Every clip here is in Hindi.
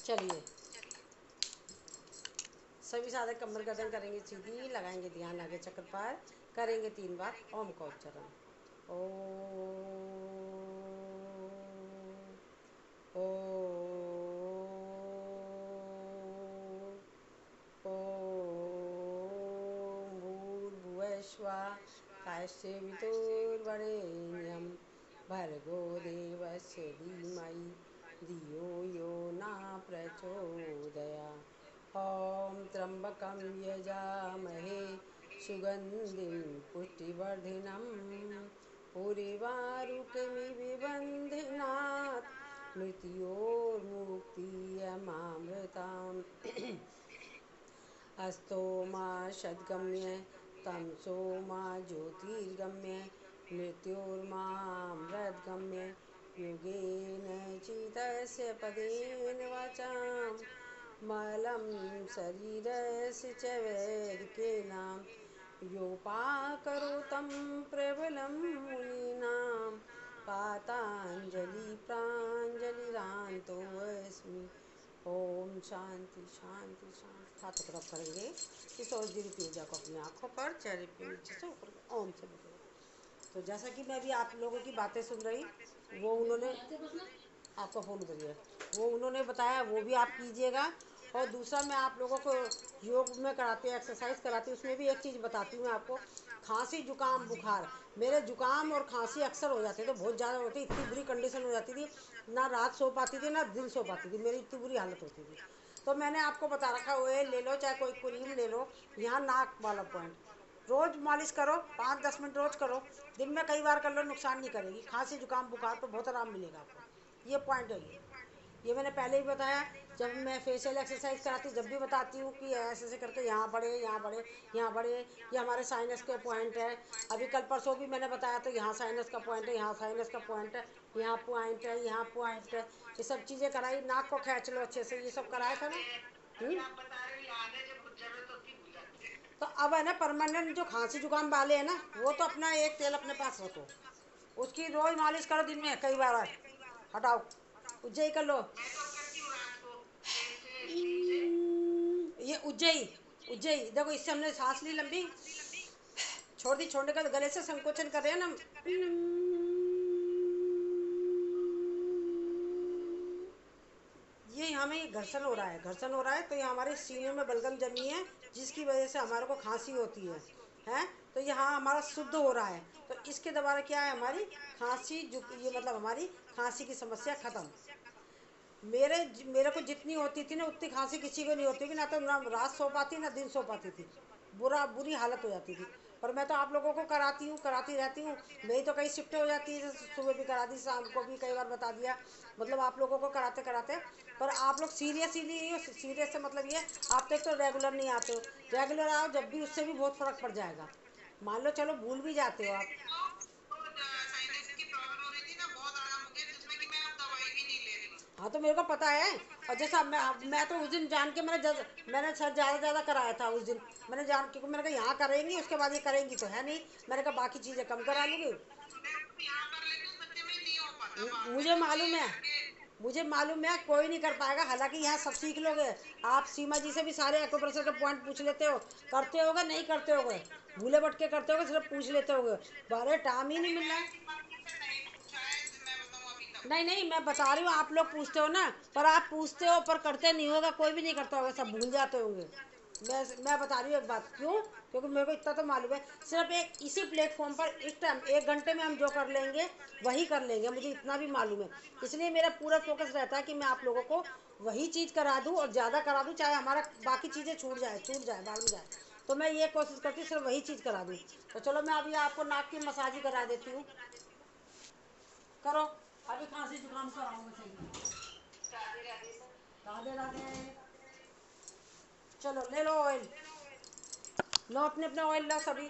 चलिए, सभी साधक कमर गर्दन करेंगे सीधी, लगाएंगे ध्यान आगे चक्र पर, करेंगे 3 बार ओम का उच्चारण। ओ ओ ओम भूर्भुवस्वः कायस्य वितुर्वरेण्यं भर्गो देवस्य धीमहि धियो यो न प्रचोदयात्। ॐ त्र्यम्बकं यजामहे सुगन्धिं पुष्टिवर्धिनम् उर्वारुकमिव बन्धनात् मृत्योर्मुक्तियमामृताम्। अस्तो मा सद्गम्य तमसो मा ज्योतिर्गम्य मृत्योर्मामृतगम्य योगेन चितस्य पदेन वाचां मलं शरीरस्य च वैदिकेन योपाकरोतं प्रबलं मुनीनां पाताञ्जलि प्राञ्जलिरान्तोऽस्मि। ओम शांति शांति शांति। हाथों को रब करेंगे इस औषधि की ऊर्जा को अपनी आँखों पर, चेहरे पे नीचे से ऊपर ओम से लगेगा। तो जैसा कि मैं अभी आप लोगों की बातें सुन रही, वो उन्होंने आपका फ़ोन उधर है, वो उन्होंने बताया, वो भी आप कीजिएगा। और दूसरा मैं आप लोगों को योग में कराती हूँ, एक्सरसाइज कराती हूँ, उसमें भी एक चीज़ बताती हूँ मैं आपको। खांसी जुकाम बुखार, मेरे जुकाम और खांसी अक्सर हो जाते थे, बहुत ज़्यादा होती, इतनी बुरी कंडीशन हो जाती थी, ना रात सो पाती थी ना दिन सो पाती थी, मेरी इतनी बुरी हालत होती थी। तो मैंने आपको बता रखा, ऑयल ले लो चाहे कोई क्रीम ले लो। यहाँ नाक वाला पॉइंट रोज़ मालिश करो, 5-10 मिनट रोज़ करो, दिन में कई बार कर लो, नुकसान नहीं करेगी। खांसी जुकाम बुखार पर बहुत आराम मिलेगा आपको। ये पॉइंट है, ये मैंने पहले ही बताया। जब मैं फेशियल एक्सरसाइज कराती जब भी बताती हूँ कि ऐसे ऐसे करके यहाँ बढ़े यहाँ बढ़े यहाँ बढ़े। ये हमारे साइनस के पॉइंट है। अभी कल परसों भी मैंने बताया, तो यहाँ साइनस का पॉइंट है, यहाँ साइनस का पॉइंट है, यहाँ पॉइंट है, यहाँ पॉइंट है। ये सब चीज़ें कराई, नाक को खींच लो अच्छे से, ये सब कराया था ना। तो अब है ना, परमानेंट जो खांसी जुकाम वाले हैं ना, वो तो अपना एक तेल अपने पास रखो, उसकी रोज मालिश करो, दिन में कई बार। हटाओ, उज्जई कर लो। ये उज्जई, उज्जई देखो, इससे हमने सांस ली लंबी, छोड़ दी, छोड़ने का गले से संकोचन कर रहे हैं ना। ये हमें घर्षण हो रहा है, घर्षण हो रहा है, तो ये हमारे सीने में बलगम जमी है, जिसकी वजह से हमारे को खांसी होती है, हैं। तो यहाँ हमारा शुद्ध हो रहा है, तो इसके द्वारा क्या है, हमारी खांसी ये मतलब हमारी खांसी की समस्या खत्म। मेरे को जितनी होती थी ना, उतनी खांसी किसी को नहीं होती थी, ना तो ना रात सो पाती ना दिन सो पाती थी, बुरी हालत हो जाती थी। पर मैं तो आप लोगों को कराती हूँ, कराती रहती हूँ। मेरी तो कई शिफ्टें हो जाती है, सुबह भी करा दी, शाम को भी कई बार बता दिया, मतलब आप लोगों को कराते कराते। पर आप लोग सीरियस ही नहीं हो, सीरियस से मतलब ये, आप तो एक तो रेगुलर नहीं आते हो, रेगुलर आओ जब भी, उससे भी बहुत फ़र्क पड़ जाएगा। मान लो चलो भूल भी जाते हो आप। हाँ तो मेरे को पता है। और जैसा मैं तो उस दिन जान के मैंने सर ज़्यादा कराया था उस दिन। मैंने जान, क्योंकि मैंने कहा यहाँ करेंगी, उसके बाद ये करेंगी तो है नहीं, मैंने कहा बाकी चीज़ें कम करा लूँगी। मुझे मालूम है, मुझे मालूम है कोई नहीं कर पाएगा, हालांकि यहाँ सब सीख लोगे। आप सीमा जी से भी सारे एक्यूप्रेशर के पॉइंट पूछ लेते हो, करते होगे नहीं करते होगे, भूले भटके करते होगे, सिर्फ पूछ लेते होगे, बारे टाइम ही नहीं मिल रहा है। नहीं नहीं, मैं बता रही हूँ, आप लोग पूछते हो ना, पर आप पूछते हो पर करते नहीं होगा, कोई भी नहीं करता होगा, सब भूल जाते होंगे। मैं बता रही हूँ एक बात, क्यों, क्योंकि मेरे को इतना तो मालूम है, सिर्फ एक इसी प्लेटफॉर्म पर इस टाइम 1 घंटे में हम जो कर लेंगे वही कर लेंगे, मुझे इतना भी मालूम है। इसलिए मेरा पूरा फोकस रहता है कि मैं आप लोगों को वही चीज़ करा दूँ, और ज़्यादा करा दूँ, चाहे हमारा बाकी चीज़ें छूट जाए बाद में जाए, तो मैं ये कोशिश करती हूँ सिर्फ वही चीज़ करा दूँ। तो चलो मैं अभी आपको नाक की मसाज ही करा देती हूँ, करो। अभी खांसी जुकाम कराऊंगा सही। राधे राधे। चलो ले लो ऑयल, लो अपने अपने ऑयल लो सभी।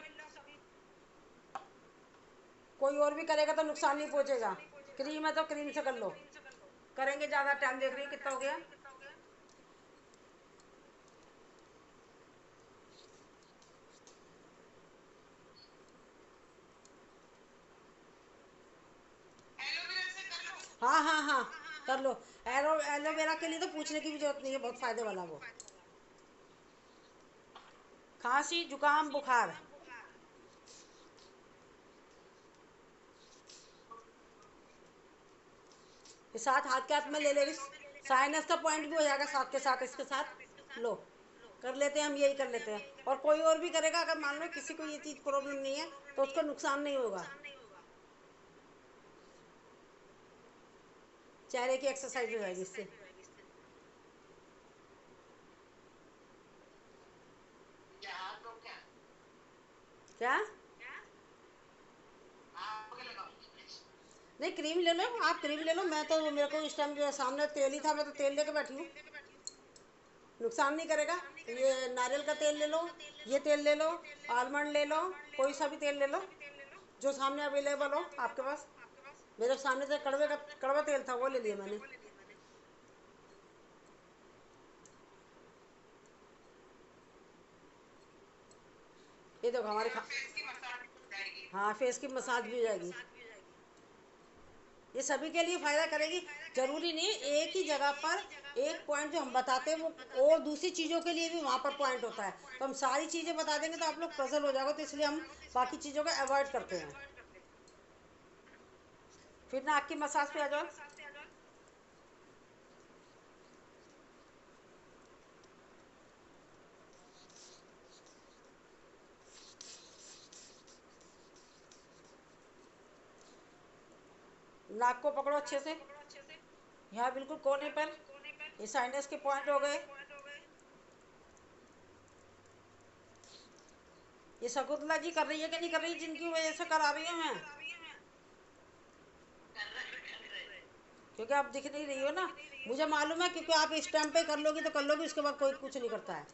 कोई और भी करेगा तो नुकसान नहीं पहुंचेगा। क्रीम है तो क्रीम से कर लो, करेंगे ज़्यादा टाइम, देख रही है कितना हो गया। हाँ हाँ हाँ, कर लो। एलोवेरा के लिए तो पूछने की भी जरूरत नहीं है, बहुत फायदे वाला वो। खांसी जुकाम बुखार। ये साथ हाथ के हाथ में ले लेगी, साइनस का पॉइंट भी हो जाएगा साथ के साथ, इसके साथ लो कर लेते हैं हम, यही कर लेते हैं। और कोई और भी करेगा, अगर मान लो किसी को ये चीज़ प्रॉब्लम नहीं है तो उसको नुकसान नहीं होगा। चेहरे की एक्सरसाइज हो जाएगी इससे। क्या? नहीं, क्रीम ले लो, आप क्रीम ले लो। मैं तो, मेरे को इस टाइम जो सामने तेल ही था, मैं तो तेल लेके बैठी हूँ। नुकसान नहीं करेगा। ये नारियल का तेल ले लो, ये तेल ले लो, आलमंड ले लो, कोई सा भी तेल ले लो जो सामने अवेलेबल हो आपके पास। मेरे सामने से कड़वा तेल था, वो ले लिया मैंने। ये देखो हमारे हाँ, फेस की मसाज भी हो जाएगी। ये सभी के लिए फ़ायदा करेगी। ज़रूरी नहीं है एक ही जगह पर एक पॉइंट जो हम बताते हैं वो, और दूसरी चीज़ों के लिए भी वहाँ पर पॉइंट होता है। तो हम सारी चीज़ें बता देंगे तो आप लोग पजल हो जाओगे, तो इसलिए हम बाकी चीज़ों को अवॉइड करते हैं। फिर नाक की मसाज पे आ जाओ। नाक को पकड़ो अच्छे से, यहाँ बिल्कुल कोने पर। ये साइनस के पॉइंट हो गए। ये शकुंतला जी कर रही है कि नहीं कर रही, जिनकी वजह से करा रही हूँ मैं, क्योंकि आप दिख नहीं रही हो ना। मुझे मालूम है, क्योंकि आप इस टाइम पे कर लोगी तो कर लोगी, उसके बाद कोई कुछ नहीं करता है।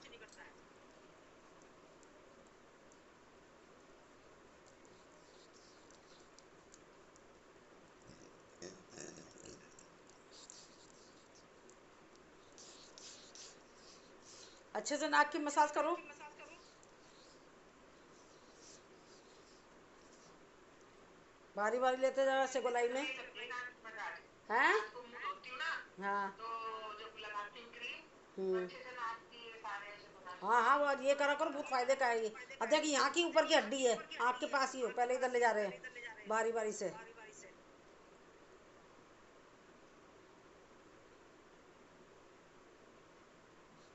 अच्छे से नाक की मसाज करो। बारी बारी लेते जाओ ऐसे गोलाई में। हैं? हाँ। हम्म। हाँ हाँ, वो ये करा करो, बहुत फायदे का है ये। अब देखिए, यहाँ की ऊपर की हड्डी है, आपके पास ही हो, पहले इधर ले जा रहे हैं बारी बारी से।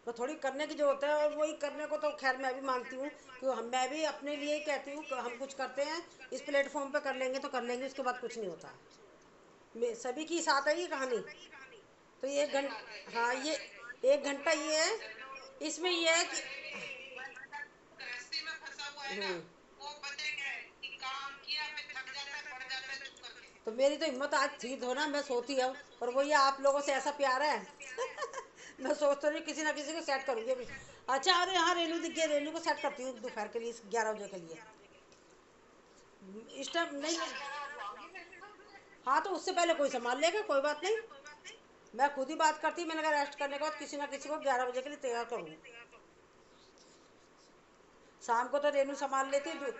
तो थोड़ी करने की जरूरत है, और वही करने को तो खैर मैं भी मानती हूँ कि मैं भी अपने लिए ही कहती हूँ कि हम कुछ करते हैं इस प्लेटफॉर्म पे कर लेंगे तो कर लेंगे, उसके बाद कुछ नहीं होता है। सभी की साथ है ये कहानी। तो ये एक घंटा, हाँ, ये 1 घंटा ये है। इसमें ये है कि तो मेरी तो हिम्मत आज थी तो ना, मैं सोती अब। और वही आप लोगों से ऐसा प्यार है। मैं सोचती रही किसी ना किसी को सेट करूँगी अभी। अच्छा, अरे हाँ, रेनू दिख गया, रेनू को सेट करती हूँ दोपहर के लिए, 11 बजे के लिए। इस टाइम नहीं। हाँ, तो उससे पहले कोई संभाल लेगा, कोई बात नहीं। मैं खुद ही बात करती, मैंने कहा रेस्ट करने के बाद किसी ना किसी को 11 बजे के लिए तैयार करूँ। शाम को तो रेनू संभाल लेती है।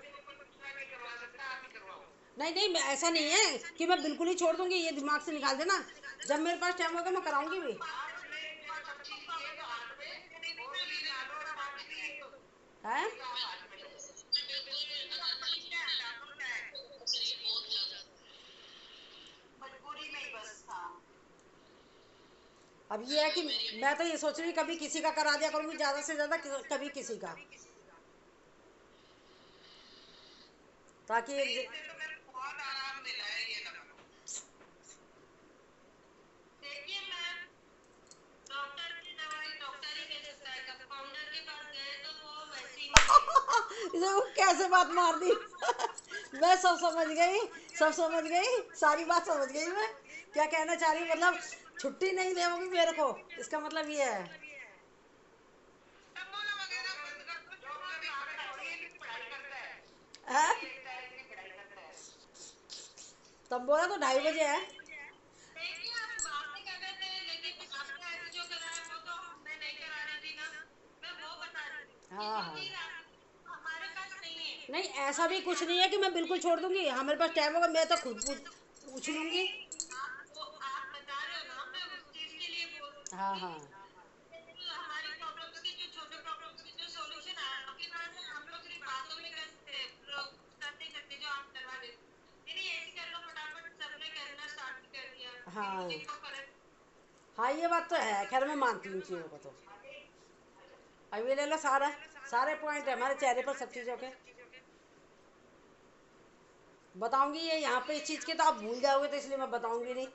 नहीं नहीं, मैं ऐसा नहीं है कि मैं बिल्कुल ही छोड़ दूंगी, ये दिमाग से निकाल देना। जब मेरे पास टाइम होगा मैं कराऊंगी भी। है? अब ये है कि मैं तो ये सोच रही हूँ कभी किसी का करा दिया करूंगी, ज़्यादा से ज़्यादा कभी किसी का, ताकि देखो कैसे बात मार दी। मैं सब समझ गई, सब समझ गई, सारी बात समझ गई मैं। क्या कहना चाह रही हूँ, मतलब छुट्टी नहीं देगी मेरे को, इसका मतलब ये है। तब बोला तो 2:30 बजे है। हाँ हाँ। नहीं, ऐसा भी कुछ नहीं है कि मैं बिल्कुल छोड़ दूंगी। हाँ, मेरे पास टाइम होगा मैं तो खुद पूछ लूंगी। हाँ हाँ। हमारी प्रॉब्लम्स की, जो छोटे प्रॉब्लम्स की जो सॉल्यूशन आपके पास है, हम लोग सिर्फ बातों में कर सकते हैं, लोग करते करते जो आप करवा देते। नहीं ऐसे कर लो फटाफट, सबने करना स्टार्ट भी कर दिया, फिर हाँ मुझे क्यों फर्क। हाँ, ये बात तो है, खैर मैं मानती हूँ इन चीज़ों को। तो अब ये ले लो, सारा सारे पॉइंट है हमारे चेहरे पर सब चीज़ों के। बताऊंगी ये यहाँ पे इस चीज़ के तो आप भूल जाओगे, तो इसलिए मैं बताऊंगी नहीं।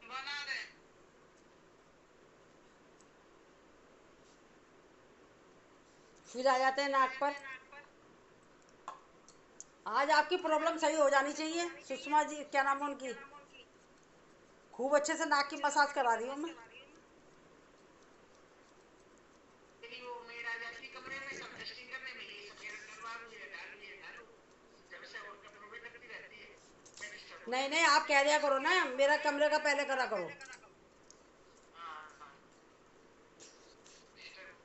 बना दे। फिर आ जाते हैं नाक पर। आज आपकी प्रॉब्लम सही हो जानी चाहिए सुषमा जी, क्या नाम है उनकी। खूब अच्छे से नाक की मसाज करा रही हूँ मैं। तेरी वो मेरा जाती कमरे में सब डस्टिंग करने में, ये सब मेरा करवा लूं, ये डालू जब से और कपड़ों में करती रहती है, मैं डिस्टर्ब हो नहीं नहीं, जाती आप कह दिया करो ना, मेरा कमरे का पहले करा करो। हूँ। हाँ डिस्टर्ब।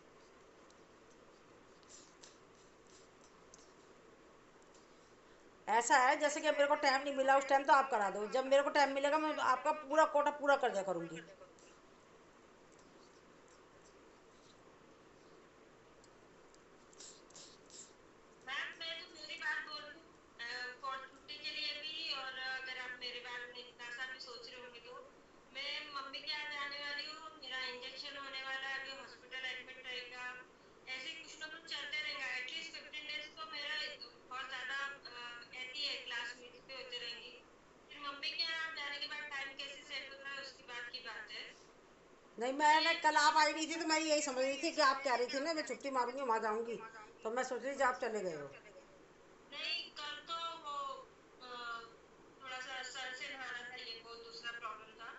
ऐसा है जैसे कि मेरे को टाइम नहीं मिला उस टाइम, तो आप करा दो, जब मेरे को टाइम मिलेगा मैं आपका पूरा कोटा पूरा कर दिया करूँगी। मैम मैं तो मेरी बात बोल रही हूँ, फॉर छुट्टी के लिए भी, और अगर आप मेरे बारे में इतना सा भी सोच रहे होंगे तो मैं मम्मी के यहाँ जाने वाली हूँ, मेरा इंजेक्शन होने वाला है, अभी हॉस्पिटल एडमिट रहेगा, ऐसे ही कुछ ना कुछ चलते रहेगा, एटलीस्ट 15 डेज तो मेरा बहुत ज्यादा ऐसी है, क्लास मीट्स पे होते रहेंगी। फिर मम्मी के यहाँ जाने के बाद टाइम कैसे सेट होता है उसकी बात की बात है। नहीं, तो मैंने ये कल आप आई नहीं थी तो मैं यही समझ रही थी कि आप कह रही थी ना मैं छुट्टी मारूंगी वहाँ जाऊंगी, तो मैं सोच रही थी आप चले गए हो। नहीं कल तो वो थोड़ा सा सर से नहाना था, ये वो दूसरा प्रॉब्लम था,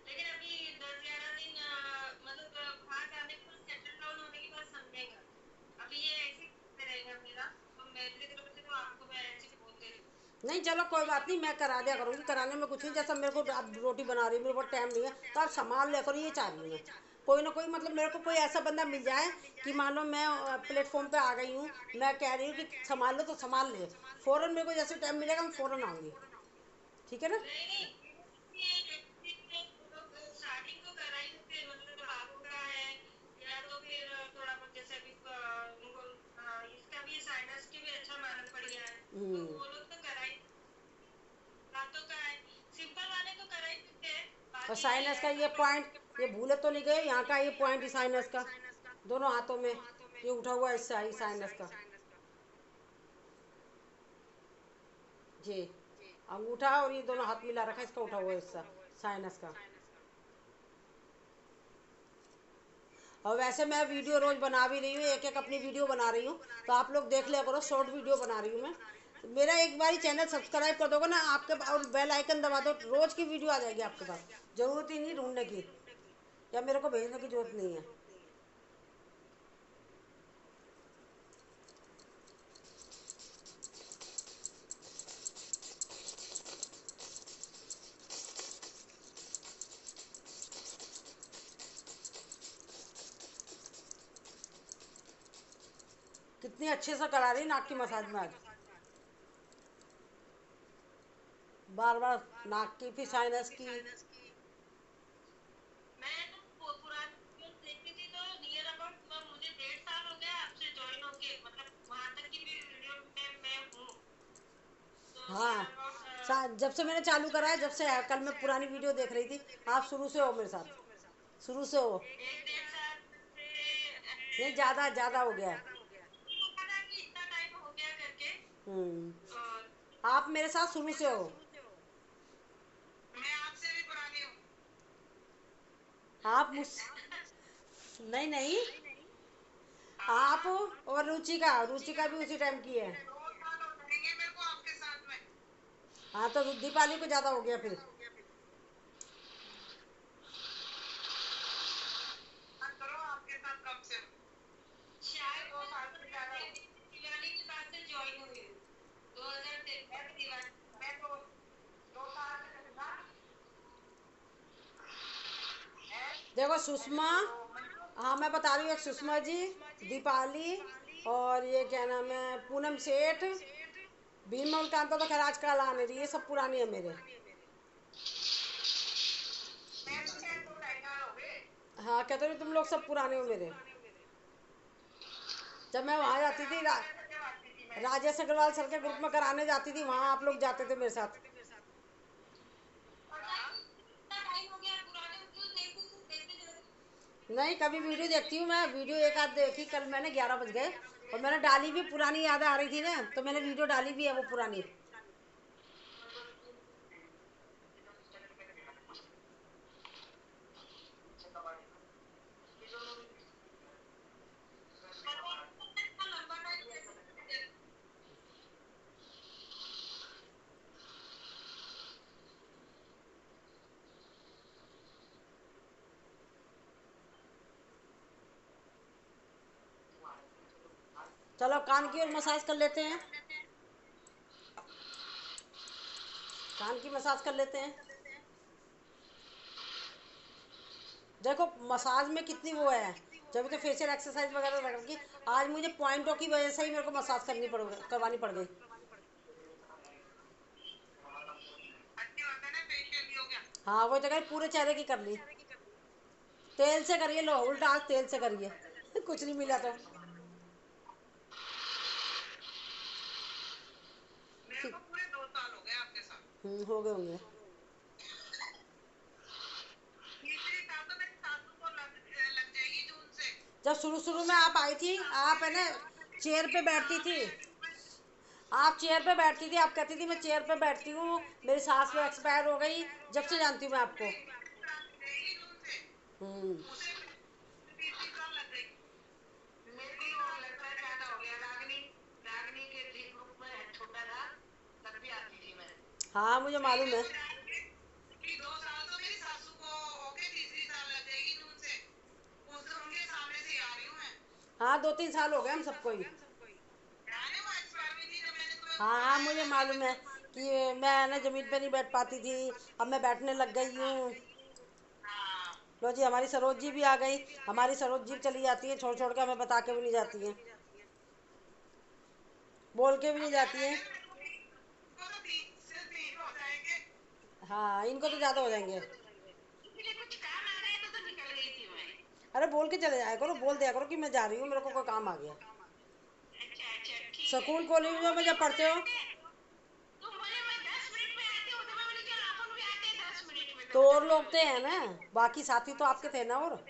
लेकिन अभी 10-11 दिन मतलब वहाँ जाने के बाद सेटल डाउन होने के बाद समझेगा। अभी ये ऐसे ही रहेगा मेरा, तो मेरी तरफ से तो आपको मैं ऐसे बोल दे रही हूँ। नहीं चलो कोई बात नहीं, मैं करा दिया करूँगी, कराने में कुछ नहीं, जैसा मेरे को आप रोटी बना रही हो, मेरे को टाइम नहीं है तो आप संभाल लिया करो, ये चाह रही हूँ मैं। कोई ना कोई मतलब मेरे को कोई ऐसा बंदा मिल जाए कि मान लो मैं प्लेटफॉर्म पे आ गई हूँ, मैं कह रही हूँ कि संभाल लो तो संभाल ले, फ़ौरन मेरे को जैसे टाइम मिलेगा मैं फ़ौरन आऊँगी। ठीक है ना। नहीं नहीं ये लोग स्टार्टिंग तो करा ही देते हैं, मतलब बाबू का है या तो फिर थोड़ा बहुत जैसे अभी उनको इसका भी साइनस की भी अच्छा मालूम पड़ गया है, तो वो लोग तो करा ही, दांतों का है, सिंपल वाले तो करा ही देते हैं, और बाकी साइनस का ऐसा ये पॉइंट, ये भूले तो नहीं गए यहाँ का, ये पॉइंट ही साइनस का, दोनों हाथों में ये उठा हुआ हिस्सा ही साइनस का। जी, अंगूठा और ये दोनों हाथ मिला रखा है, इसका उठा हुआ हिस्सा साइनस का। और वैसे मैं वीडियो रोज बना भी रही हूँ, एक एक अपनी वीडियो बना रही हूँ, तो आप लोग देख लिया करो, शॉर्ट वीडियो बना रही हूँ मैं। मेरा एक बार चैनल सब्सक्राइब कर दोगे ना आपके, और बेल आइकन दबा दो, रोज की वीडियो आ जाएगी आपके पास, जरूरत ही नहीं ढूंढने की या मेरे को भेजने की जरूरत नहीं है। कितनी अच्छे से करा रही नाक की मसाज में आज, बार बार नाक की फिर साइनस की। मैं तो पुरानी वीडियोस देखती थी, तो नियर अबाउट मुझे 1.5 साल हो गया आपसे ज्वाइन होके, मतलब वहां तक की भी वीडियो में मैं हूँ, तो नियर हाँ, अबाउट जब से मैंने चालू करा है, जब से है, कल मैं पुरानी वीडियो देख रही थी, आप शुरू से हो मेरे साथ, शुरू से हो। 1-1.5 साल से नहीं, ज़्यादा ज़्यादा हो गया है। पता था कि इतना टाइम हो गया करके। हम्म। और आप मेरे साथ शुरू से हो। मैं आपसे भी पुरानी हूँ। आप मुझ नहीं नहीं, आप हाँ और रुचिका, रुचिका भी उसी टाइम की है। 2 साल हो जाएंगे मेरे को आपके साथ में। हाँ, तो दीपाली को ज़्यादा हो गया फिर। बात करो आपके साथ कब से हूँ। शायद 2 साल से ज्यादा हो। दिवाली के बाद से ज्वाइन हुई हूँ, 2023 मैं भी दिवाली, मैं तो 2 साल से हूँ ना। है देखो सुषमा, तो मंजू। हाँ मैं बता रही हूँ, एक सुषमा जी, दीपाली, और ये क्या नाम है पूनम सेठ, बीमल कांता तो खैर आजकल आ नहीं रही, ये सब पुरानी है मेरे। हाँ, कहते रहे तुम लोग सब पुराने हो मेरे। जब मैं वहाँ जाती थी राजेश अग्रवाल सर के ग्रुप में कराने जाती थी, वहाँ आप लोग जाते थे मेरे साथ। नहीं, कभी वीडियो देखती हूँ मैं, वीडियो एक आध देखी, कल मैंने 11 बज गए और मैंने डाली भी, पुरानी यादें आ रही थी ना, तो मैंने वीडियो डाली भी है वो पुरानी। चलो कान की और मसाज कर लेते हैं, कान की मसाज कर लेते हैं। देखो मसाज में कितनी वो है, जब तो फेशियल एक्सरसाइज वगैरह रखी, आज मुझे पॉइंटों की वजह से ही मेरे को मसाज करवानी पड़ गई। हाँ वो जगह पूरे चेहरे की कर ली, तेल से करिए, लो उल्टा आज तेल से करिए कुछ नहीं मिला तो। हो गए होंगे। जब शुरू शुरू में आप आई थी, आप है ना चेयर पे बैठती थी, आप चेयर पे बैठती थी, आप कहती थी मैं चेयर पे बैठती हूँ, मेरी सास भी एक्सपायर हो गई, जब से जानती हूँ मैं आपको। हम्म। हाँ मुझे मालूम है। हाँ 2-3 साल हो गए हम सबको ही। हाँ हाँ मुझे मालूम है कि मैं ना जमीन पे नहीं बैठ पाती थी, अब मैं बैठने लग गई हूँ। लो जी हमारी सरोज जी भी आ गई, हमारी सरोज जी चली जाती है छोड़ छोड़ के, हमें बता के भी नहीं जाती है, बोल के भी नहीं जाती है। हाँ इनको तो ज़्यादा हो जाएंगे। अरे बोल के चले जाया करो, बोल दिया करो कि मैं जा रही हूँ, मेरे को कोई काम आ गया। स्कूल कॉलेज में जब पढ़ते हो तो और लोग तो हैं ना, बाकी साथी तो आपके थे ना। और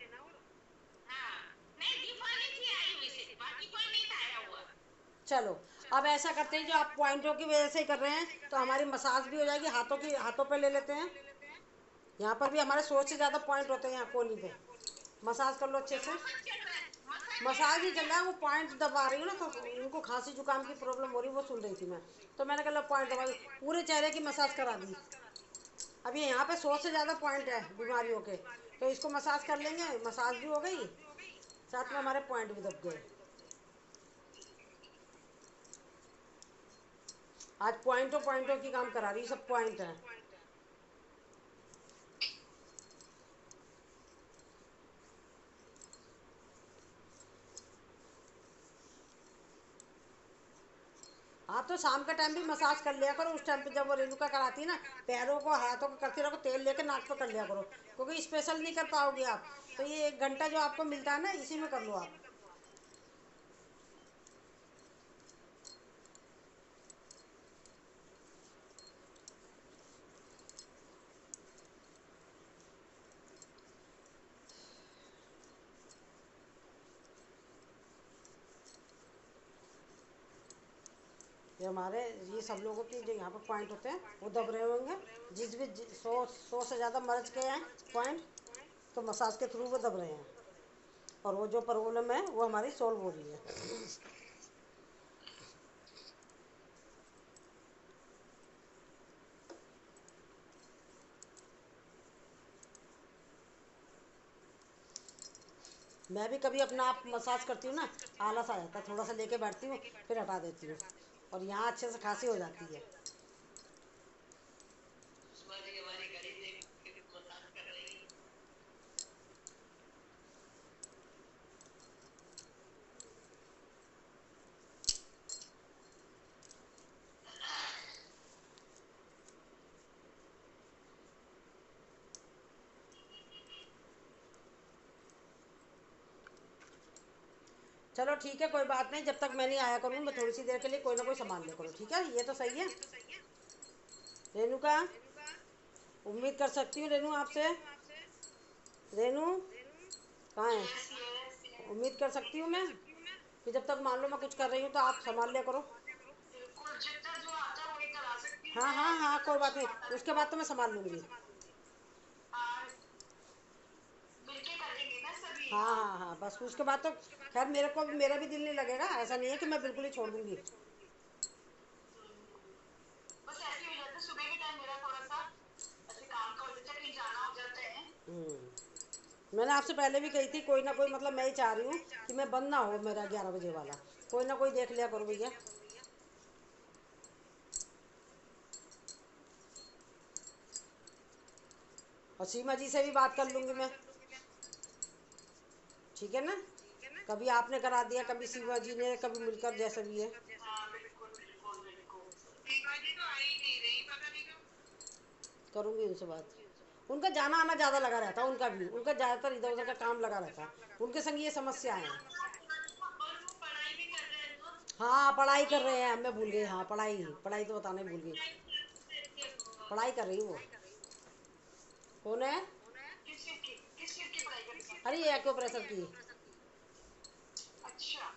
चलो अब ऐसा करते हैं, जो आप पॉइंटों की वजह से ही कर रहे हैं, तो हमारी मसाज भी हो जाएगी, हाथों की, हाथों पे ले लेते हैं। यहाँ पर भी हमारे 100 से ज़्यादा पॉइंट होते हैं, यहाँ कोनी पे मसाज कर लो अच्छे से। मसाज ही चल रहा है, वो पॉइंट दबा रही हूँ ना, तो उनको खांसी जुकाम की प्रॉब्लम हो रही, वो सुन रही थी मैं, तो मैंने कहा पॉइंट दबा दी, पूरे चेहरे की मसाज करा दी। अभी यहाँ पे 100 से ज़्यादा पॉइंट है बीमारियों के, तो इसको मसाज कर लेंगे, मसाज भी हो गई, साथ में हमारे पॉइंट भी दब गए। आज पॉइंटों पॉइंटों की काम करा रही, सब पॉइंट है। हाँ तो शाम का टाइम भी मसाज कर लिया करो, उस टाइम पे जब वो रेणुका कराती है ना, पैरों को हाथों को करते रहो, तेल लेके नाक पे कर लिया करो, क्योंकि स्पेशल नहीं कर पाओगे आप, तो ये 1 घंटा जो आपको मिलता है ना, इसी में कर लो आप। ये हमारे, ये सब लोगों के जो यहाँ पर पॉइंट होते हैं वो दब रहे होंगे, जिस भी 100 से ज़्यादा मर्ज के हैं पॉइंट, तो मसाज के थ्रू वो दब रहे हैं, और वो जो प्रॉब्लम है वो हमारी सॉल्व हो रही है। मैं भी कभी अपना आप मसाज करती हूँ ना, आलस आ जाता है, थोड़ा सा लेके बैठती हूँ, फिर हटा देती हूँ, और यहाँ अच्छे से खांसी हो जाती है। चलो ठीक है, कोई बात नहीं, जब तक मैं नहीं आया करूँ मैं थोड़ी सी देर के लिए कोई ना कोई सामान ले करूँ, ठीक है, ये तो सही है। रेणुका, उम्मीद कर सकती हूँ रेणु आपसे? रेणु कहाँ है? Yes yes yes. उम्मीद कर सकती हूँ मैं कि जब तक मान लो मैं कुछ कर रही हूँ तो आप संभाल लिया करो। बिल्कुल, जितना जो आता है वही करा सकती हूँ हाँ मैं, हाँ हाँ, इतना कोई कुछ बात नहीं नहीं, आता उसके मेरे बाद को। तो मैं संभाल लूँगी। हाँ, मिलके करेंगे ना सभी। हाँ हाँ हाँ, बस उसके बाद तो खैर मेरे को मेरा भी दिल नहीं लगेगा, ऐसा नहीं है कि मैं बिल्कुल ही छोड़ दूँगी। बस ऐसे ही हो जाता है, सुबह के टाइम मेरा थोड़ा सा ऐसे काम का हो जाता है, कहीं जाना हो जाता है। मैंने आपसे पहले भी कही थी, कोई ना कोई मतलब मैं ही चाह रही हूँ कि मैं बंद ना हो मेरा 11 बजे वाला, कोई ना कोई देख लिया करो भैया। और सीमा जी से भी बात कर लूँगी मैं, ठीक है ना? कभी आपने करा दिया, कभी सीमा जी ने, कभी मिलकर, जैसे भी है हाँ बिल्कुल बिल्कुल बिल्कुल। शिवाजी तो आ ही नहीं रही, पता नहीं क्यों। करूँगी उनसे बात। उनका जाना आना ज़्यादा लगा रहता है, उनका भी, उनका ज़्यादातर इधर उधर का काम लगा रहता है, उनके संग ये समस्याएं हैं। और वो पढ़ाई भी कर रहे हैं ना। हाँ पढ़ाई कर रहे हैं, मैं भूल गई, हाँ पढ़ाई, पढ़ाई तो बताने भूल गई। पढ़ाई कर रही है वो। कौन है? किस चीज की पढ़ाई करनी है? अरे ये एक्ो प्रेशर की। अच्छा।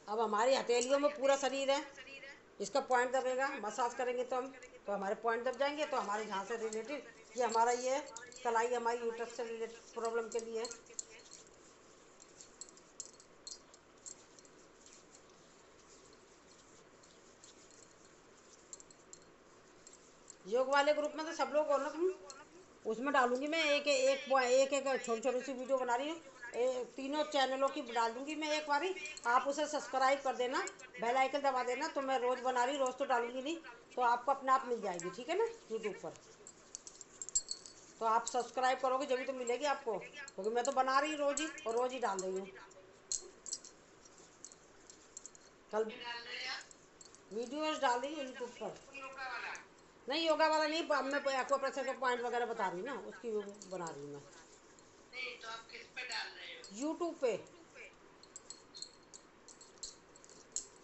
अब हमारी हथेलियों में पूरा शरीर है, इसका पॉइंट दबेगा, मसाज करेंगे तो हम, तो हमारे पॉइंट दब जाएंगे, तो हमारे जहाँ से रिलेटेड ये हमारा ये कलाई हमारी यूट्रस से रिलेटेड प्रॉब्लम के लिए। योग वाले ग्रुप में तो सब लोग हो ना तुम, उसमें डालूंगी मैं एक एक एक एक छोटी छोटी सी वीडियो बना रही हूँ, तीनों चैनलों की डाल दूंगी मैं एक बारी। आप उसे सब्सक्राइब कर देना, बेल आइकन दबा देना, तो मैं रोज़ बना रही, रोज़ तो डालूंगी नहीं, तो आपको अपने आप मिल जाएगी, ठीक है ना, यूट्यूब पर। तो आप सब्सक्राइब करोगे जब भी तो मिलेगी आपको, क्योंकि मैं तो बना रही रोज़ ही और रोज़ ही डाल रही हूँ। कल क्या डाल रहे हैं आप? वीडियोस डाल रही हूँ यूट्यूब पर। योगा वाला? नहीं योगा वाला नहीं, अब मैं एक्वा प्रेशर के पॉइंट वगैरह बता रही हूँ ना, उसकी वो बना रही हूँ मैं नहीं तो आप किस पे डाल रहे हो? यूट्यूब पे।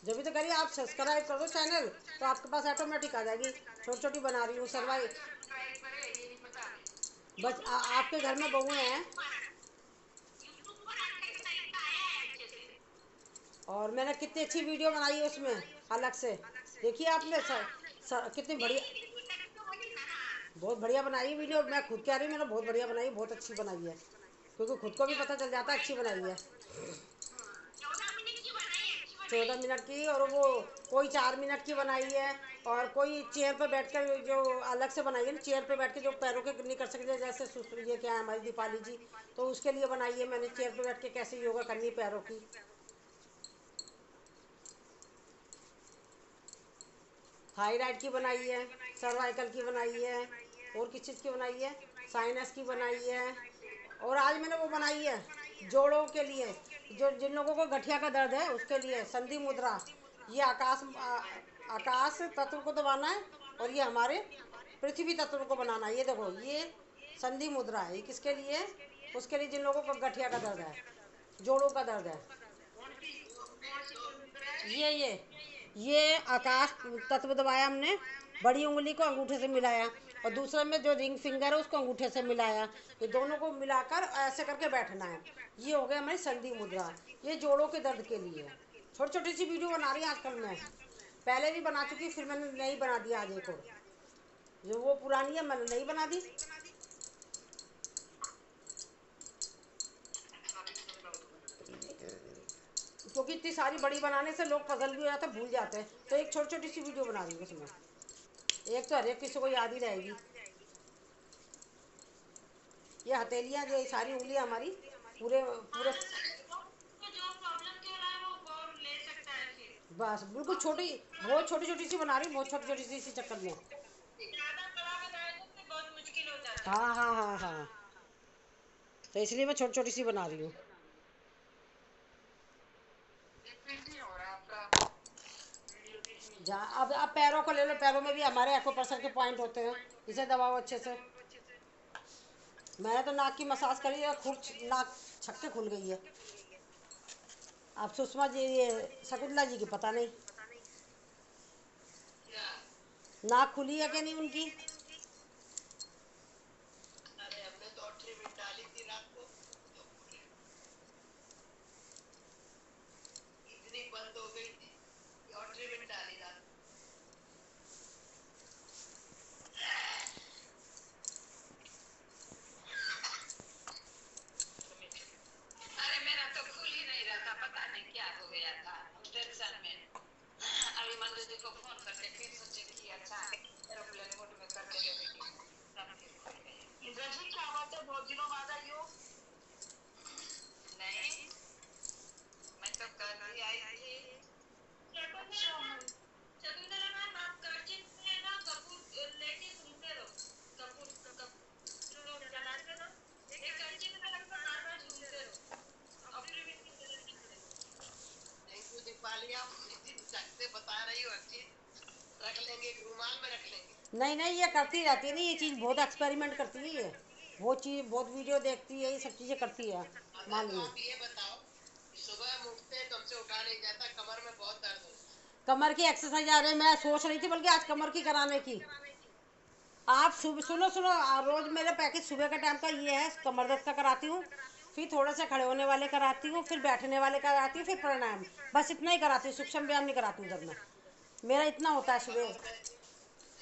जब भी तो करिए, आप सब्सक्राइब कर दो चैनल, तो आपके पास ऑटोमेटिक आ जाएगी। छोटी छोटी बना रही हूँ कहाँ सर्वाइव। से सब्सक्राइब करे ये नहीं पता है। बस आपके घर में बहुएं हैं, यूट्यूब पर आने का तरीका आया है अच्छे से। और मैंने कितनी अच्छी वीडियो बनाई है उसमें अलग से, देखिए आपने कितनी बढ़िया, देखी थी मैंने तो वही ना। बहुत बढ़िया बनाई है वीडियो, मैं खुद कह रही हूँ मैंने बहुत बढ़िया बनाई है, बहुत अच्छी बनाई है, क्योंकि खुद को भी पता चल जाता है अच्छी बनाई है। 14 मिनट की बनाई, अच्छी बनाई। 14 मिनट की, और वो कोई 4 मिनट की बनाई है, और कोई चेयर पर बैठ कर जो अलग से बनाई है ना, चेयर पर बैठ के जो पैरों के नहीं कर सकते, जैसे ये क्या है हमारी दीपाली जी, तो उसके लिए बनाई है मैंने, चेयर पर बैठ के कैसे योगा करनी है पैरों की। थायराइड की बनाई है, सर्वाइकल की बनाई है, और किस चीज़ की बनाई है, साइनस की बनाई है, और आज मैंने वो बनाई है जोड़ों के लिए, जो जिन लोगों को गठिया का दर्द है उसके लिए संधि मुद्रा। ये आकाश तत्व को दबाना है, और ये हमारे पृथ्वी तत्व को बनाना है, ये देखो ये संधि मुद्रा है, ये किसके लिए है? उसके लिए जिन लोगों को गठिया का दर्द है, जोड़ों का दर्द है। कौन सी मुद्रा है? ये आकाश तत्व दबाया हमने, बड़ी उंगली को अंगूठे से मिलाया, और दूसरे में जो रिंग फिंगर है उसको अंगूठे से मिलाया, ये दोनों को मिलाकर ऐसे करके बैठना है। ये हो गया हमारी संधि मुद्रा, ये जोड़ों के दर्द के लिए है। छोटी छोटी सी वीडियो बना रही है आजकल मैं, पहले भी बना चुकी, फिर मैंने नई बना दिया आज एक और, जो वो पुरानी है मैंने नई बना दी, क्योंकि इतनी सारी बड़ी बनाने से लोग पजल भी हो जाते हैं, भूल जाते हैं, तो एक छोटी छोटी सी वीडियो बना रही हूँ उसमें, एक तो हर एक किसी को याद ही रहेगी। ये हथेलियाँ जो ये सारी उंगलियाँ हमारी पूरे पूरे, तो जो प्रॉब्लम क्यों रहा है वो ले सकता है फिर। बस बिल्कुल छोटी, बहुत छोटी छोटी सी बना रही हूँ, बहुत छोटी छोटी सी इसी चक्कर में। ज्यादा बड़ा बनाए तो फिर बहुत मुश्किल हो जाता है। हाँ हाँ हाँ हाँ, तो इसलिए मैं छोटी छोटी सी बना रही हूँ। रिपीट नहीं हो रहा आपका वीडियो देखने। जहाँ अब पैरों को ले लो, पैरों में भी हमारे एक्यूप्रेशर के पॉइंट होते हैं, इसे दबाओ अच्छे से, मैंने तो नाक की मसाज करी है, खूब नाक छक्के खुल गई है। अब सुषमा जी, ये शकुंतला जी की पता नहीं क्या? नाक खुली है कि नहीं उनकी। अरे हमने तो ट्रीटमेंट डाली थी रात को, तो पूरे इतनी बंद हो गई थी कि और ट्रीटमेंट डाली रात को। अरे मेरा तो खुल ही नहीं रहा था, पता नहीं क्या हो गया था, हम टेंशन में। अभी मंजू जी को फोन करके फिर सोचे कि अच्छा एरोप्लेन मोड में करके देखेंगे, तब फिर खुल गई। इंद्रजीत क्या बात है, बहुत दिनों बाद आई हो? नहीं, मैं तो कल ही आई थी। शकुंतला मैम, आप कर्चित में ना कपूर लेके घूमते रहो, कपूर कपूर जलाते रहो, एक कर्चित में रखकर बार बार घूमते रहो, अपनी भी जलन नहीं पड़ेगी। थैंक यू दीपाली, आप इतनी ढंग से बता रही हो, हर चीज रख लेंगे, एक रुमाल में रख लेंगे। नहीं नहीं, ये करती रहती है ना ये चीज़, बहुत एक्सपेरिमेंट करती है ये, बहुत चीज़, बहुत वीडियो देखती है, ये सब चीज़ें करती है। अच्छा तो मालूम है। आप ये बताओ, सुबह हम उठते हैं तो हमसे उठा नहीं जाता, कमर में बहुत दर्द होता है। कमर की एक्सरसाइज आ रही है, मैं सोच रही थी बल्कि आज कमर की कराने की। आप सुबह सुनो सुनो, रोज मेरे पैकेज सुबह का टाइम का ये है, कमर दर्द का कराती हूँ, फिर थोड़े से खड़े होने वाले कराती हूँ, फिर बैठने वाले कराती हूँ, फिर प्राणायाम, बस इतना ही कराती हूँ, सूक्ष्म व्यायाम नहीं कराती हूँ जब मैं, मेरा इतना होता है सुबह। कमर में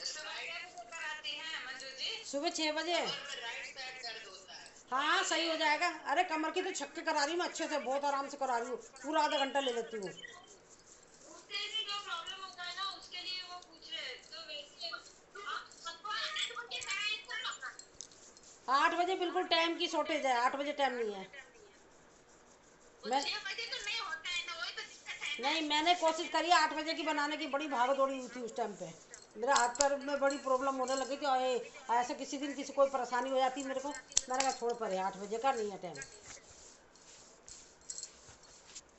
सुबह कितने बजे कराती हैं मंजू जी? सुबह 6 बजे। कमर में राइट साइड दर्द होता है। हाँ हाँ, सही हो जाएगा। अरे कमर की तो छक्के करा रही हूँ मैं अच्छे से, बहुत आराम से करा रही हूँ, पूरा आधा घंटा ले लेती हूँ। उससे भी जो प्रॉब्लम होता है ना, उसके लिए वो पूछ रहे हैं, तो वैसे हमको 8 बजे टाइम पर 8 बजे बिल्कुल टाइम की शॉर्टेज है, 8 बजे टाइम नहीं है। वो मैं 6 बजे तो नहीं होता है ना, वही तो दिक्कत है ना। नहीं, मैंने कोशिश करी 8 बजे की बनाने की, बड़ी भाग दौड़ी हुई थी उस टाइम पे, मेरे हाथ पैर में बड़ी प्रॉब्लम होने लगी थी, और ऐसे किसी दिन किसी कोई परेशानी हो जाती मेरे को, मैंने कहा छोड़ परे, 8 बजे का नहीं है टाइम,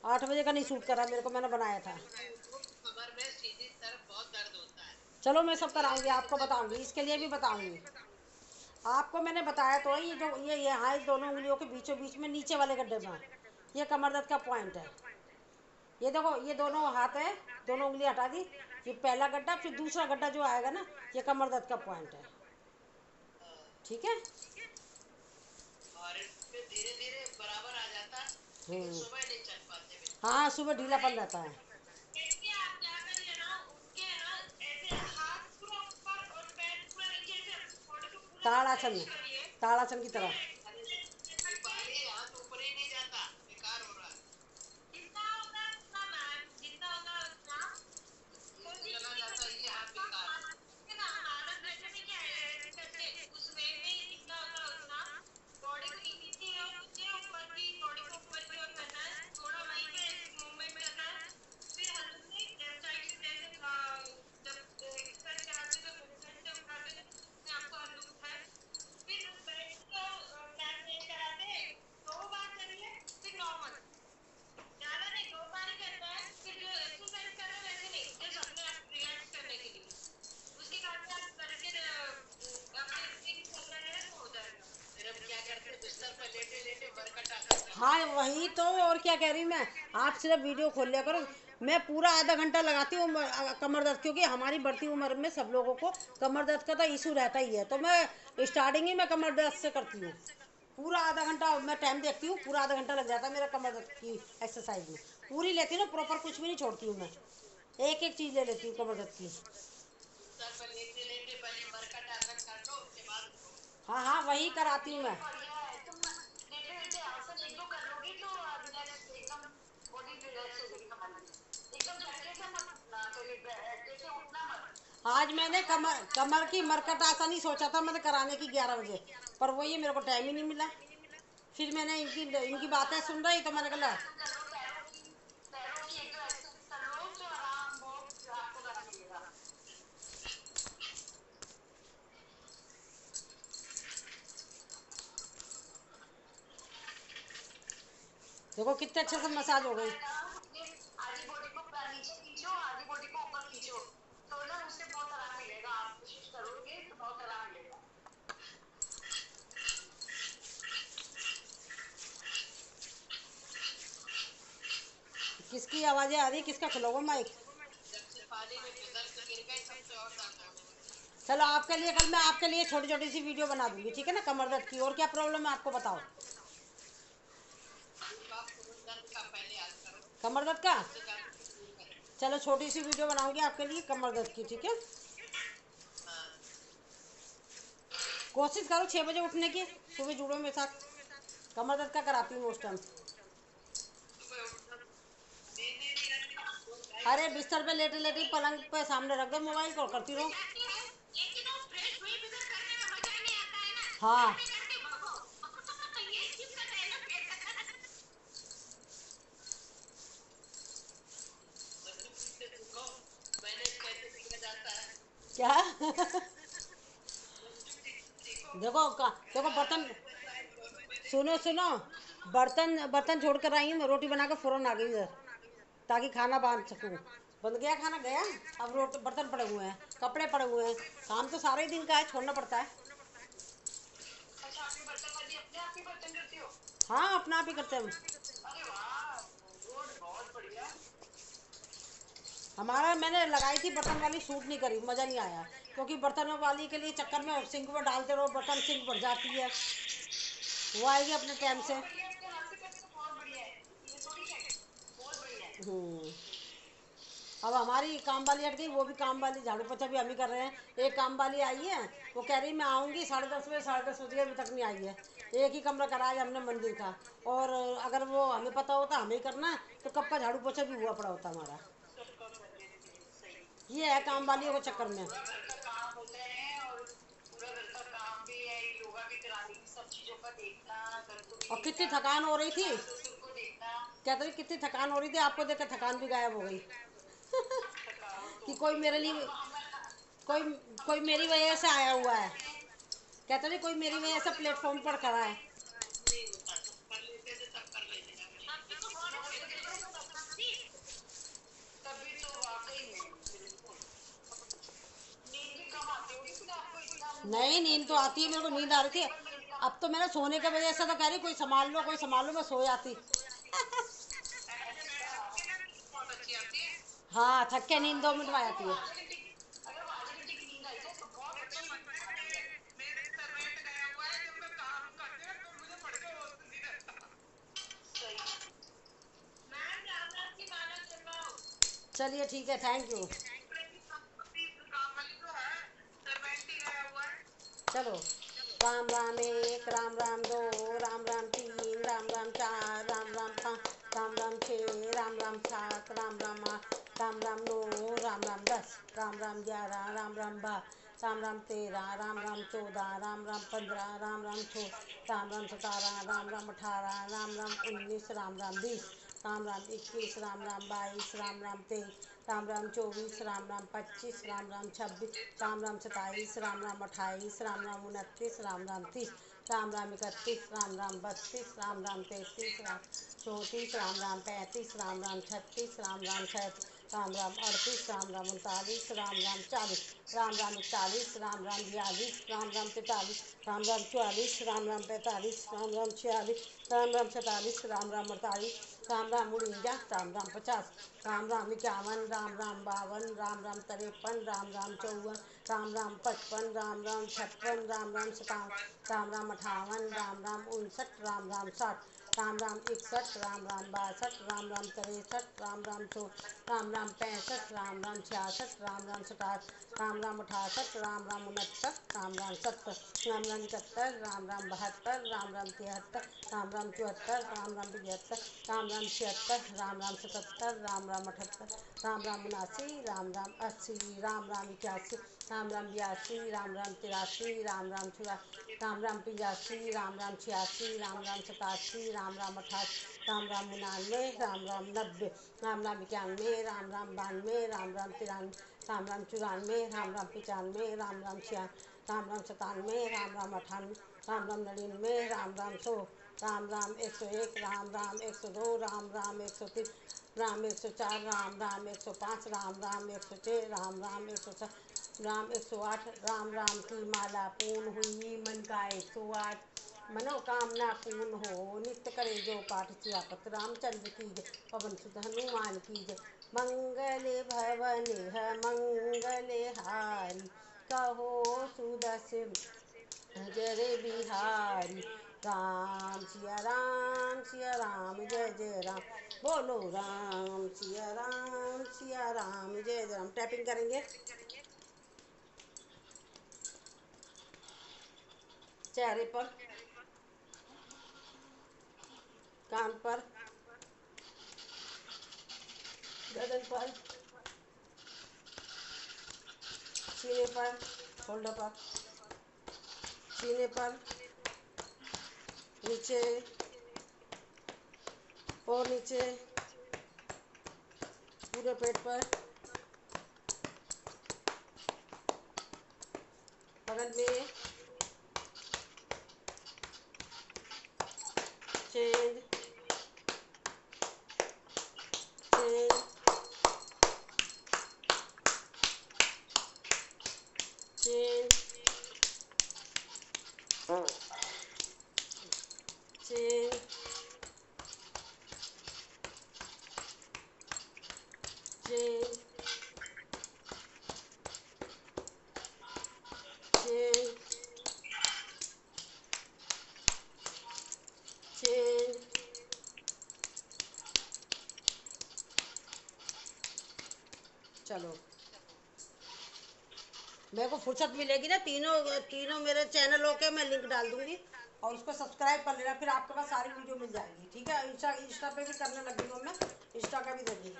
8 बजे का नहीं सूट करा मेरे को, मैंने बनाया था। सुबह उठो तो कमर में सीधी तरफ बहुत दर्द होता है, चलो मैं सब इसलिए कराऊंगी, आपको सुबह बताऊंगी, इसके लिए भी बताऊंगी। आपको मैंने बताया तो है, ये जो ये यहाँ इस दोनों उंगलियों के बीचों बीच में नीचे वाले गड्ढे में, ये कमर दर्द का पॉइंट है। ये देखो, ये दोनों हाथ है, दोनों उंगली हटा दी, ये पहला गड्ढा, फिर दूसरा गड्ढा जो आएगा ना, ये कमर दर्द का पॉइंट है। ठीक है। और इसमें धीरे धीरे बराबर आ जाता है, लेकिन हम्म। सुबह नहीं चल पाते बिल्कुल। हाँ, सुबह ढीलापन रहता है। देखिए आप क्या करिए ना, उठ के ना ऐसे हाथ पूरा ऊपर और पैर पूरा नीचे, से बॉडी को पूरा ताड़ासन स्ट्रेच में, करिए। ताड़ासन की तरह। फिर दीपाली, हाथ ऊपर ही नहीं जाता, बेकार हो रहा है। जितना होगा उतना मैम, जितना होगा उतना कोशिश चला जाता है, ये हाथ बेकार है ना, आदत बैठने में क्या है, ऐसे करके उस वे में ही जितना होगा उतना बॉडी को नीचे और नीचे, ऊपर भी बॉडी को ऊपर की ओर करना है, थोड़ा वहीं पे मूवमेंट करना है। फिर हल्के लेफ्ट साइड से जैसे जब एक्सरसाइज कराते हो तो लेफ्ट साइड से उठाते हो, जिसमें आपको हल्लू उठाए, फिर बैठ को बैक नहीं कराते, 2 बार करिए, फिर नॉर्मल, ज्यादा नहीं, 2 बार ही करना है। फिर जो एक्सरसाइज कर रहे हो वैसे नहीं, जस्ट अपने आप रिलैक्स करने के लिए, उसके बाद में आप करके अपने स्किन चल रहे हैं तो हो जाएगा। फिर हम क्या करते हैं, बिस्तर पर लेटे लेटे मरकट आसन करते हाँ वही तो, और क्या कह रही मैं, आप सिर्फ वीडियो खोल लिया करो, मैं पूरा आधा घंटा लगाती हूँ कमर दर्द, क्योंकि हमारी बढ़ती उम्र में सब लोगों को कमर दर्द का तो इशू रहता ही है, तो मैं स्टार्टिंग ही मैं कमर दर्द से करती हूँ। पूरा आधा घंटा मैं टाइम देखती हूँ, पूरा आधा घंटा लग जाता है मेरा कमर दर्द की एक्सरसाइज में, पूरी लेती हूँ ना प्रॉपर, कुछ भी नहीं छोड़ती हूँ मैं, एक एक चीज़ ले लेती हूँ कमर दर्द की। बिस्तर पर लेटे लेटे पहले मरकट आसन कर लो, उसके बाद उठो। हाँ हाँ, वही कराती हूँ मैं। बढ़िया है, तुम लेटे लेटे आसन एक दो कर लोगी तो रिलैक्स, एकदम बॉडी रिलैक्स हो जाएगी तुम्हारी, एकदम झटके से मत उठना, तो ये जैसे उठना मत। आज मैंने कमर कमर की मरकट आसन ही सोचा था मैंने कराने की 11 बजे, पर वो ये मेरे को टाइम ही नहीं मिला, फिर मैंने इनकी इनकी बातें सुन रही तो मैंने कहा आसन कर लो, पैरों की एक दो एक्सरसाइज कर लो, तो आराम बहुत आपको आराम मिलेगा। देखो कितने अच्छे से मसाज हो गई। ये आधी बॉडी को नीचे खींचो, आधी बॉडी को ऊपर खींचो, तो ना उससे बहुत आराम मिलेगा, आप कोशिश करोगे तो बहुत आराम मिलेगा। किसकी आवाज़ें आ रही है? किसका खुला हुआ माइक? चलो आपके लिए कल मैं आपके लिए छोटी छोटी सी वीडियो बना दूंगी, ठीक है ना, कमर दर्द की। और क्या प्रॉब्लम है आपको बताओ? कमर दर्द का चलो छोटी सी वीडियो बनाऊंगी आपके लिए कमर दर्द की, ठीक है। कोशिश करो 6 बजे उठने की, सुबह जुड़ो मेरे साथ। कमर दर्द का कराती हूँ उस टाइम। अरे बिस्तर पे लेटे लेटे पलंग पे सामने रख दो मोबाइल को, करती रहो। हाँ क्या? देखो देखो बर्तन, सुनो सुनो, बर्तन बर्तन छोड़ कर आई हूँ मैं, रोटी बना कर फ़ौरन आ गई इधर, ताकि खाना बांध सकूँ। बंद गया खाना गया। अब रोटी बर्तन पड़े हुए हैं, कपड़े पड़े हुए हैं, काम तो सारे ही दिन का है, छोड़ना पड़ता है। हाँ अपना आप ही करते हैं हम। हमारा मैंने लगाई थी बर्तन वाली, सूट नहीं करी, मज़ा नहीं आया। क्योंकि बर्तन वाली के लिए चक्कर में सिंक में डालते रहो, बर्तन सिंक भर जाती है। वो आएगी अपने टाइम से। हम्म। अब हमारी काम वाली हट गई, वो भी काम वाली, झाड़ू पोछा भी हम ही कर रहे हैं। एक काम वाली आई है, वो कह रही मैं आऊँगी 10:30 बजे, 10:30 बजे अभी तक नहीं आई है। एक ही कमरा कराया हमने मंदिर का। और अगर वो हमें पता होता हमें ही करना है, तो कब का झाड़ू पोछा भी हुआ पड़ा होता हमारा। ये है काम वालियों के चक्कर में। और कितनी थकान हो रही थी, कहते रही कितनी थकान हो रही थी, आपको देख कर थकान भी गायब हो गई। कि कोई मेरे लिए, कोई कोई मेरी वजह से आया हुआ है। कहते रही कोई मेरी वजह से प्लेटफॉर्म पर खड़ा है। नहीं नींद तो आती है, मेरे को नींद आ रही थी। अब तो मैंने सोने की वजह से तो कह रही कोई संभाल लो, कोई संभाल लो, मैं सो जाती। हाँ थक के नींद 2 मिनट में आ जाती है। चलिए ठीक है, थैंक यू। चलो, राम राम एक, राम राम दो, राम राम तीन, राम राम चार, राम राम पाँच, राम राम छः, राम राम सात, राम राम आठ, राम राम नौ, राम राम 10, राम राम 11, राम राम 12, राम राम 13, राम राम 14, राम राम 15, राम राम 16, राम राम 17, राम राम 18, राम राम 19, राम राम 20, राम राम 21, राम राम 22, राम राम 23, राम राम 24, राम राम 25, राम राम 26, राम राम 27, राम राम 28, राम राम 29, राम राम 30, राम राम 31, राम राम 32, राम राम 33, राम 34, राम राम 35, राम राम 36, राम राम 37, राम राम 38, राम राम 39, राम राम 40, राम राम 41, राम राम 42, राम राम 43, राम राम 44, राम राम 45, राम राम 46, राम राम 47, राम राम 48, राम राम 49, राम राम 50, राम राम 51, राम राम 52, राम राम 53, राम राम 54, राम राम 55, राम राम 56, राम राम 57, राम राम 58, राम राम 59, राम राम 60, राम राम 61, राम राम 62, राम राम 63, राम राम 64, राम राम 65, राम राम 66, राम राम 67, राम राम 68, राम राम 69, राम राम 70, राम राम 71, राम राम 72, राम राम 73, राम राम 74, राम राम 75, राम राम 76, राम राम 77, राम राम 78, राम राम 79, राम राम 80, राम राम 81, राम राम 82, राम राम 83, राम राम 84, राम राम 85, राम राम 86, राम राम 87, राम राम 88, राम राम 99, राम राम 90, राम राम 91, राम राम 92, राम राम 93, राम राम 94, राम राम 95, राम राम 96, राम राम 97, राम राम 98, राम राम 99, राम राम 100, राम राम 101, राम राम 102, राम राम 103, राम 104, राम राम 105, राम राम 106, राम राम 107, राम 108, राम राम की माला पूर्ण हुई मन का 108, मनोकामना पूर्ण हो। नित्य करे जो पाठ सियापत रामचंद्र की जय, पवन सुत हनुमान की जय। मंगले भवन मंगले हारी, कहो सुदर्शन जय बिहारी। राम सिया राम जय जय राम, बोलो राम सिया राम जय जय राम। टैपिंग करेंगे चेहरे पर, कान पर, गर्दन पर, सीने पर, शोल्डर पर, सीने पर, नीचे और नीचे, पूरे पेट पर, बगल में, change change change change change change change. चलो, मेरे को फुर्सत मिलेगी ना, तीनों तीनों मेरे चैनलों के मैं लिंक डाल दूंगी और उसको सब्सक्राइब कर लेना, फिर आपके पास सारी वीडियो मिल जाएगी। ठीक है, इंस्टा पे भी करने लगी हूँ मैं, इंस्टा का भी दे दूँगी।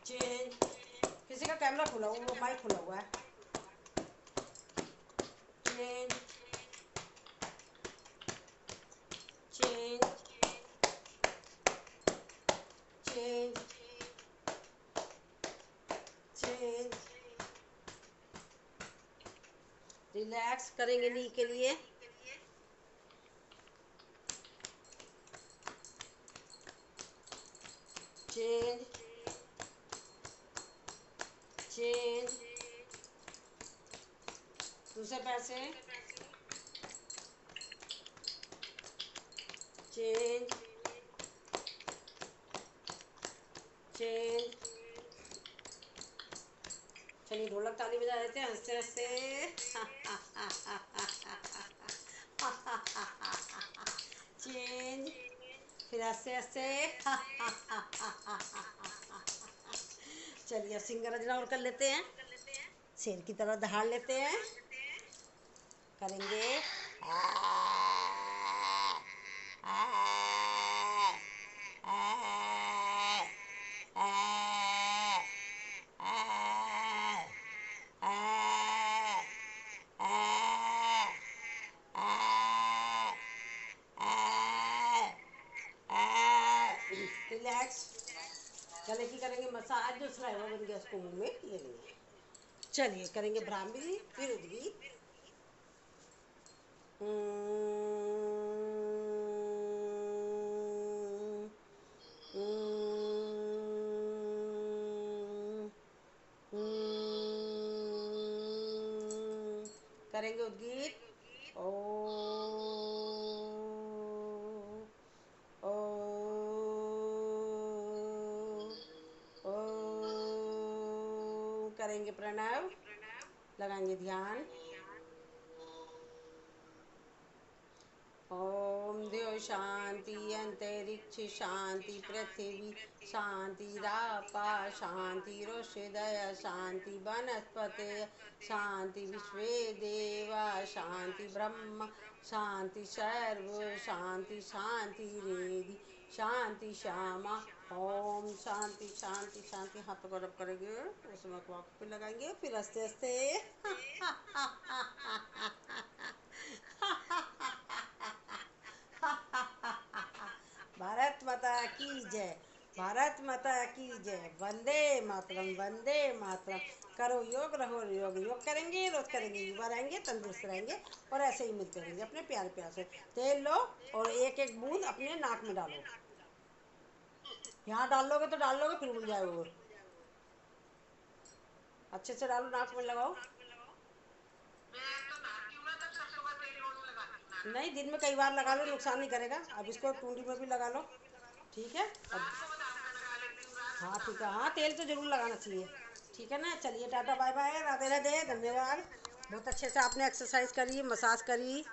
चेंज, किसी का कैमरा खुला हुआ, माइक खुला हुआ है। Change change change change. Relax करेंगे नी के लिए। चेंज चेंज, दूसरे पैर से चेंज चेंज। चलिए ढोलक ताली बजा देते हैं हंसते हंसते। चेंज, फिर हंसते हंसते। चलिए अब सिंगल और कर लेते हैं, शेर की तरह दहाड़ लेते हैं, करेंगे रिलैक्स। गले की करेंगे मसाज, जो स्लाइवा बन गया उसको मुंह में ले लेंगे। चलिए करेंगे भ्रामरी, फिर उद्गीत। करेंगे उद्गीत। ओ ओ ओ, करेंगे प्रणव, लगाएंगे ध्यान। ओम देव शांति, अंतरिक्ष शांति, पृथ्वी शांति, रापा शांति, रोषदय शांति, वनस्पति शांति, विश्व देवा शांति, ब्रह्म शांति, सर्व शांति शांति रेधि शांति श्यामा। ओम शांति शांति शांति। हाथों को रब करेंगे, उस वक्त आँख पे लगाएंगे, फिर हंसते हंसते। भारत माता की जय, भारत माता की जय। वंदे मातरम, वंदे मातरम। करो योग, रहो योग। योग करेंगे, रोज करेंगे, युवा रहेंगे, तंदुरुस्त रहेंगे और ऐसे ही मिलते रहेंगे अपने प्यार प्यार से। तेल लो और एक एक बूंद अपने नाक में डालो। यहाँ डाल लोगे तो डाल लोगे, फिर उड़ जाओगे। अच्छे से डालो, नाक में लगाओ। मैं तो नहाती हूँ ना, तब सब सुबह तेल रोज लगाती हूँ नहाने नहीं, से दिन में कई बार लगा लो, नुकसान नहीं करेगा। अब इसको टूंडी में भी लगा लो, ठीक है। अब रात को बताऊंगा, लगा लेती हूँ, रात को हाँ ठीक है, बताऊंगा। हाँ तेल तो जरूर लगाना चाहिए। ठीक है ना, चलिए टाटा बाय बाय, राधे राधे, धन्यवाद। बहुत अच्छे से आपने एक्सरसाइज करी, मसाज करी।